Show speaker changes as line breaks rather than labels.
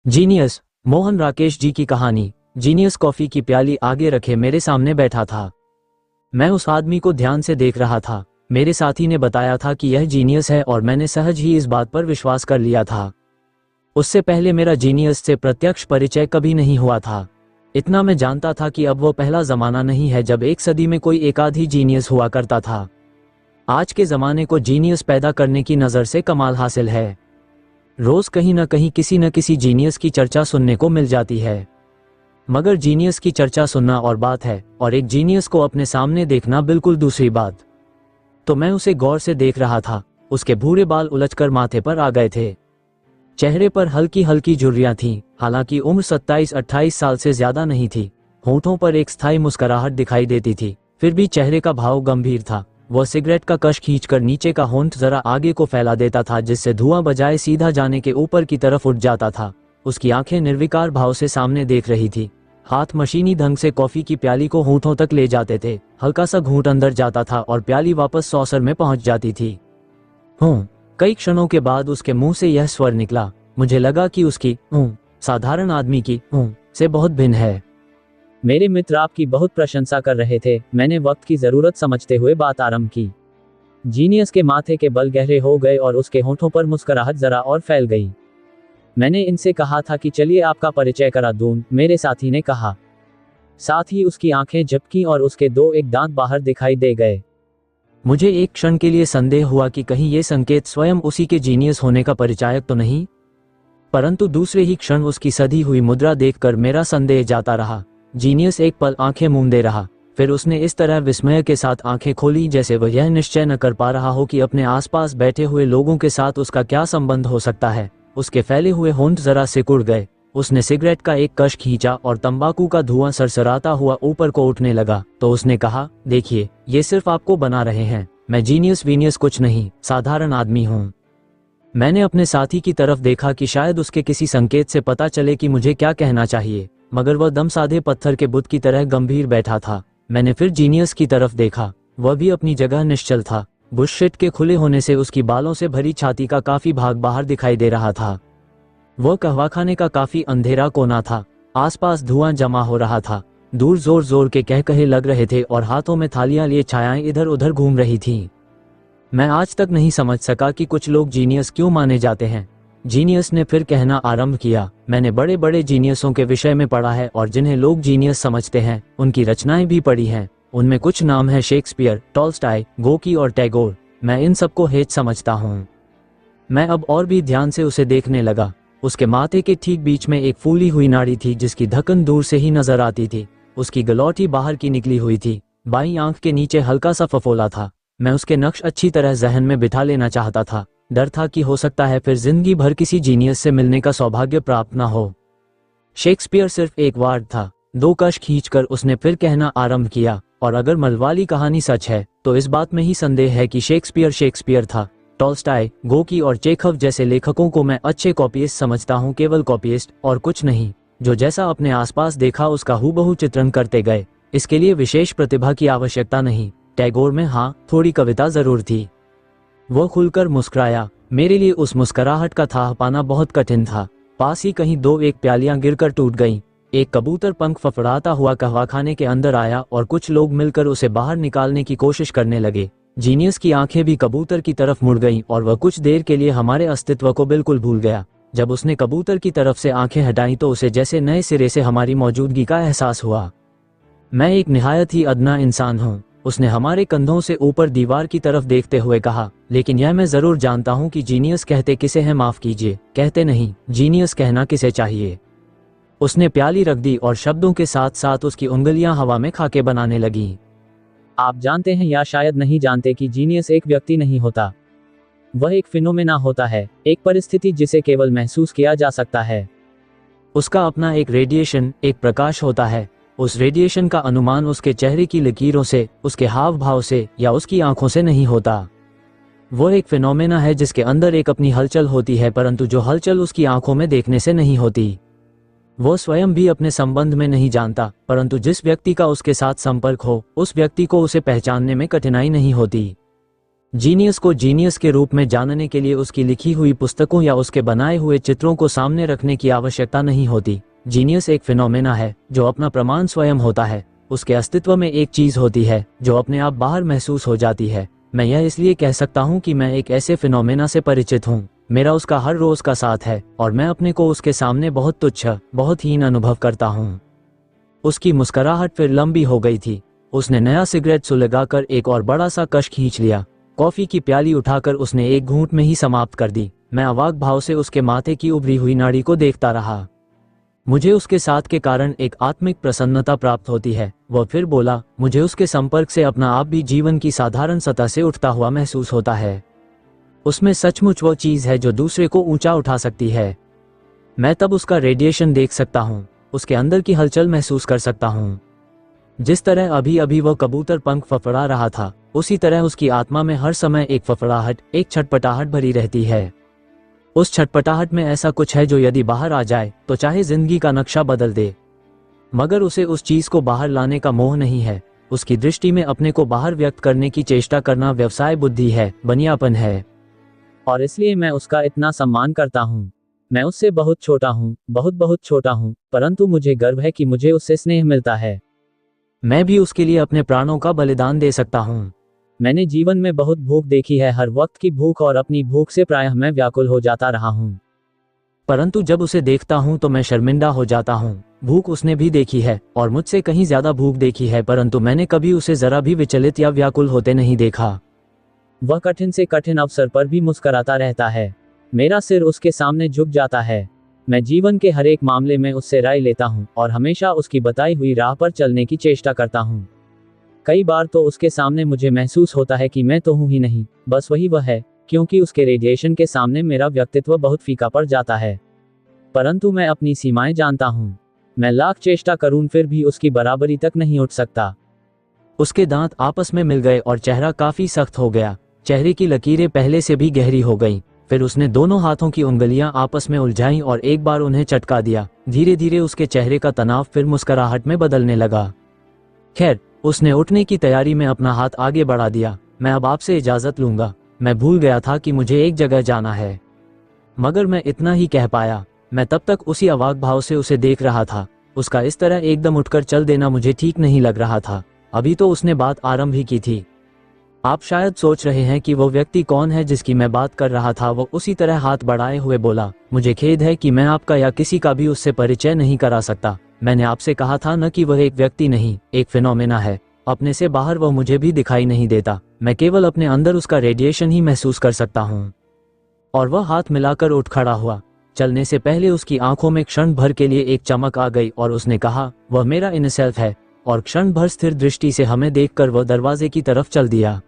Genius Mohan Rakesh ji की कहानी। Genius coffee की प्याली आगे रखे मेरे सामने बैठा था। मैं उस आदमी को ध्यान से देख रहा था। मेरे साथी ने बताया था कि यह जीनियस है और मैंने सहज ही इस बात पर विश्वास कर लिया था। उससे पहले मेरा जीनियस से प्रत्यक्ष परिचय कभी नहीं हुआ था। इतना मैं जानता था कि अब वो पहला जमाना नहीं है जब एक सदी में कोई एकाध ही जीनियस हुआ करता था। आज के जमाने को जीनियस पैदा करने की नज़र से कमाल हासिल है। रोज कहीं न कहीं किसी न किसी जीनियस की चर्चा सुनने को मिल जाती है। मगर जीनियस की चर्चा सुनना और बात है और एक जीनियस को अपने सामने देखना बिल्कुल दूसरी बात। तो मैं उसे गौर से देख रहा था। उसके भूरे बाल उलझकर माथे पर आ गए थे। चेहरे पर हल्की हल्की झुर्रियां थीं, हालांकि उम्र 27-28 साल से ज्यादा नहीं थी। होठों पर एक स्थायी मुस्कुराहट दिखाई देती थी, फिर भी चेहरे का भाव गंभीर था। वह सिगरेट का कश खींचकर नीचे का होंठ जरा आगे को फैला देता था, जिससे धुआं बजाय सीधा जाने के ऊपर की तरफ उठ जाता था। उसकी आंखें निर्विकार भाव से सामने देख रही थी। हाथ मशीनी ढंग से कॉफी की प्याली को होंठों तक ले जाते थे। हल्का सा घूंट अंदर जाता था और प्याली वापस सॉसर में पहुंच जाती थी। कई क्षणों के बाद उसके मुंह से यह स्वर निकला। मुझे लगा कि उसकी साधारण आदमी की से बहुत भिन्न है। मेरे मित्र आपकी बहुत प्रशंसा कर रहे थे। मैंने वक्त की जरूरत समझते हुए बात आरंभ की। जीनियस के माथे के बल गहरे हो गए और उसके होठों पर मुस्कुराहट जरा और फैल गई। मैंने इनसे कहा था कि चलिए आपका परिचय करा दूं, मेरे साथी ने कहा। साथ ही उसकी आंखें झपकी और उसके एक दांत बाहर दिखाई दे गए। मुझे एक क्षण के लिए संदेह हुआ कि कहीं ये संकेत स्वयं उसी के जीनियस होने का परिचायक तो नहीं, परंतु दूसरे ही क्षण उसकी सधी हुई मुद्रा देखकर मेरा संदेह जाता रहा। जीनियस एक पल आंखें मूंदे रहा, फिर उसने इस तरह विस्मय के साथ आंखें खोली जैसे वह यह निश्चय न कर पा रहा हो कि अपने आसपास बैठे हुए लोगों के साथ उसका क्या संबंध हो सकता है। उसके फैले हुए होंठ जरा सिकुड़ गए। उसने सिगरेट का एक कश खींचा और तंबाकू का धुआं सरसराता हुआ ऊपर को उठने लगा। तो उसने कहा, देखिए, ये सिर्फ आपको बना रहे हैं। मैं जीनियस वीनियस कुछ नहीं, साधारण आदमी हूँ। मैंने अपने साथी की तरफ देखा कि शायद उसके किसी संकेत से पता चले कि मुझे क्या कहना चाहिए, मगर वह दम साधे पत्थर के बुत की तरह गंभीर बैठा था। मैंने फिर जीनियस की तरफ देखा। वह भी अपनी जगह निश्चल था। बुशशिट के खुले होने से उसकी बालों से भरी छाती का काफी भाग बाहर दिखाई दे रहा था। वह कहवाखाने का काफी अंधेरा कोना था। आसपास धुआं जमा हो रहा था। दूर जोर जोर के कहकहे लग रहे थे और हाथों में थालियां लिए छायाएं इधर उधर घूम रही थीं। मैं आज तक नहीं समझ सका कि कुछ लोग जीनियस क्यों माने जाते हैं। जीनियस ने फिर कहना आरंभ किया, मैंने बड़े बड़े जीनियसों के विषय में पढ़ा है और जिन्हें लोग जीनियस समझते हैं उनकी रचनाएं भी पढ़ी हैं। उनमें कुछ नाम है शेक्सपियर, टॉल्स्टॉय, गोकी और टैगोर। मैं इन सबको हेच समझता हूँ। मैं अब और भी ध्यान से उसे देखने लगा। उसके माथे के ठीक बीच में एक फूली हुई नाड़ी थी जिसकी ढक्कन दूर से ही नजर आती थी। उसकी गलौटी बाहर की निकली हुई थी। बाईं आंख के नीचे हल्का सा फफोला था। मैं उसके नक्श अच्छी तरह जहन में बिठा लेना चाहता था। डर था कि हो सकता है फिर जिंदगी भर किसी जीनियस से मिलने का सौभाग्य प्राप्त न हो। शेक्सपियर सिर्फ एक वार्ड था। दो कश खींचकर उसने फिर कहना आरंभ किया, और अगर मलवाली कहानी सच है तो इस बात में ही संदेह है कि शेक्सपियर था। टॉल्स्टॉय, गोकी और चेखव जैसे लेखकों को मैं अच्छे कॉपीइस्ट समझता हूँ, केवल कॉपीइस्ट और कुछ नहीं, जो जैसा अपने आसपास देखा उसका हूबहू चित्रण करते गए। इसके लिए विशेष प्रतिभा की आवश्यकता नहीं। टैगोर में हाँ, थोड़ी कविता जरूर थी। वो खुलकर मुस्कुराया। मेरे लिए उस मुस्कुराहट का थाह पाना बहुत कठिन था। पास ही कहीं एक प्यालियां गिरकर टूट गईं। एक कबूतर पंख फफड़ाता हुआ कहवाखाने के अंदर आया और कुछ लोग मिलकर उसे बाहर निकालने की कोशिश करने लगे। जीनियस की आंखें भी कबूतर की तरफ मुड़ गईं और वह कुछ देर के लिए हमारे अस्तित्व को बिल्कुल भूल गया। जब उसने कबूतर की तरफ से आंखें हटाई तो उसे जैसे नए सिरे से हमारी मौजूदगी का एहसास हुआ। मैं एक निहायत ही अदना इंसान हूँ, उसने हमारे कंधों से ऊपर दीवार की तरफ देखते हुए कहा, लेकिन यह मैं जरूर जानता हूं कि जीनियस कहते किसे हैं, माफ कीजिए, कहते नहीं, जीनियस कहना किसे चाहिए। उसने प्याली रख दी और शब्दों के साथ साथ उसकी उंगलियां हवा में खाके बनाने लगीं। आप जानते हैं या शायद नहीं जानते कि जीनियस एक व्यक्ति नहीं होता। वह एक फिनोमेना होता है, एक परिस्थिति जिसे केवल महसूस किया जा सकता है। उसका अपना एक रेडिएशन, एक प्रकाश होता है। उस रेडिएशन का अनुमान उसके चेहरे की लकीरों से, उसके हाव भाव से या उसकी आंखों से नहीं होता। वो एक फिनोमेना है जिसके अंदर एक अपनी हलचल होती है, परंतु जो हलचल उसकी आंखों में देखने से नहीं होती। वो स्वयं भी अपने संबंध में नहीं जानता, परंतु जिस व्यक्ति का उसके साथ संपर्क हो उस व्यक्ति को उसे पहचानने में कठिनाई नहीं होती। जीनियस को जीनियस के रूप में जानने के लिए उसकी लिखी हुई पुस्तकों या उसके बनाए हुए चित्रों को सामने रखने की आवश्यकता नहीं होती। जीनियस एक फिनोमेना है जो अपना प्रमाण स्वयं होता है। उसके अस्तित्व में एक चीज होती है जो अपने आप बाहर महसूस हो जाती है। मैं यह इसलिए कह सकता हूँ कि मैं एक ऐसे फिनोमेना से परिचित हूँ। मेरा उसका हर रोज का साथ है और मैं अपने को उसके सामने बहुत तुच्छ, बहुत हीन अनुभव करता हूँ। उसकी मुस्कुराहट फिर लंबी हो गई थी। उसने नया सिगरेट सुलगाकर एक और बड़ा सा कश खींच लिया। कॉफी की प्याली उठाकर उसने एक घूंट में ही समाप्त कर दी। मैं अवाक भाव से उसके माथे की उभरी हुई नाड़ी को देखता रहा। मुझे उसके साथ के कारण एक आत्मिक प्रसन्नता प्राप्त होती है। वह फिर बोला, मुझे उसके संपर्क से अपना आप भी जीवन की साधारण सतह से उठता हुआ महसूस होता है। उसमें सचमुच वो चीज है जो दूसरे को ऊंचा उठा सकती है। मैं तब उसका रेडिएशन देख सकता हूँ, उसके अंदर की हलचल महसूस कर सकता हूँ। जिस तरह अभी अभी वह कबूतर पंख फफड़ा रहा था, उसी तरह उसकी आत्मा में हर समय एक फफड़ाहट, एक छटपटाहट भरी रहती है। उस छटपटाहट में ऐसा कुछ है जो यदि बाहर आ जाए तो चाहे जिंदगी का नक्शा बदल दे। मगर उसे उस चीज को बाहर लाने का मोह नहीं है। उसकी दृष्टि में अपने को बाहर व्यक्त करने की चेष्टा करना व्यवसाय बुद्धि है, बनियापन है। और इसलिए मैं उसका इतना सम्मान करता हूँ। मैं उससे बहुत छोटा हूँ, बहुत बहुत छोटा हूँ, परंतु मुझे गर्व है कि मुझे उससे स्नेह मिलता है। मैं भी उसके लिए अपने प्राणों का बलिदान दे सकता हूँ। मैंने जीवन में बहुत भूख देखी है, हर वक्त की भूख, और अपनी भूख से प्रायः मैं व्याकुल हो जाता रहा हूँ। परंतु जब उसे देखता हूँ तो मैं शर्मिंदा हो जाता हूँ। भूख उसने भी देखी है और मुझसे कहीं ज्यादा भूख देखी है, परंतु मैंने कभी उसे जरा भी विचलित या व्याकुल होते नहीं देखा। वह कठिन से कठिन अवसर पर भी मुस्कुराता रहता है। मेरा सिर उसके सामने झुक जाता है। मैं जीवन के हर एक मामले में उससे राय लेता हूँ और हमेशा उसकी बताई हुई राह पर चलने की चेष्टा करता हूँ। कई बार तो उसके सामने मुझे महसूस होता है कि मैं तो हूं ही नहीं, बस वही वह है, क्योंकि उसके रेडिएशन के सामने मेरा व्यक्तित्व बहुत फीका पड़ जाता है। परंतु मैं अपनी सीमाएं जानता हूं। मैं लाख चेष्टा करूं फिर भी उसकी बराबरी तक नहीं उठ सकता। उसके दांत आपस में मिल गए और चेहरा काफी सख्त हो गया। चेहरे की लकीरें पहले से भी गहरी हो गईं। फिर उसने दोनों हाथों की उंगलियां आपस में उलझाईं और एक बार उन्हें चटका दिया। धीरे धीरे उसके चेहरे का तनाव फिर मुस्कुराहट में बदलने लगा। खैर, उसने उठने की तैयारी में अपना हाथ आगे बढ़ा दिया। मैं अब आपसे इजाजत लूंगा। मैं भूल गया था कि मुझे एक जगह जाना है। मगर मैं इतना ही कह पाया। मैं तब तक उसी अवाक भाव से उसे देख रहा था। उसका इस तरह एकदम उठकर चल देना मुझे ठीक नहीं लग रहा था। अभी तो उसने बात आरंभ ही की थी। आप शायद सोच रहे हैं कि वो व्यक्ति कौन है जिसकी मैं बात कर रहा था। वो उसी तरह हाथ बढ़ाए हुए बोला, मुझे खेद है कि मैं आपका या किसी का भी उससे परिचय नहीं करा सकता। मैंने आपसे कहा था न कि वह एक व्यक्ति नहीं, एक फिनोमेना है। अपने से बाहर वह मुझे भी दिखाई नहीं देता। मैं केवल अपने अंदर उसका रेडिएशन ही महसूस कर सकता हूँ। और वह हाथ मिलाकर उठ खड़ा हुआ। चलने से पहले उसकी आंखों में क्षण भर के लिए एक चमक आ गई और उसने कहा, वह मेरा इनर सेल्फ है। और क्षण भर स्थिर दृष्टि से हमें देखकर वह दरवाजे की तरफ चल दिया।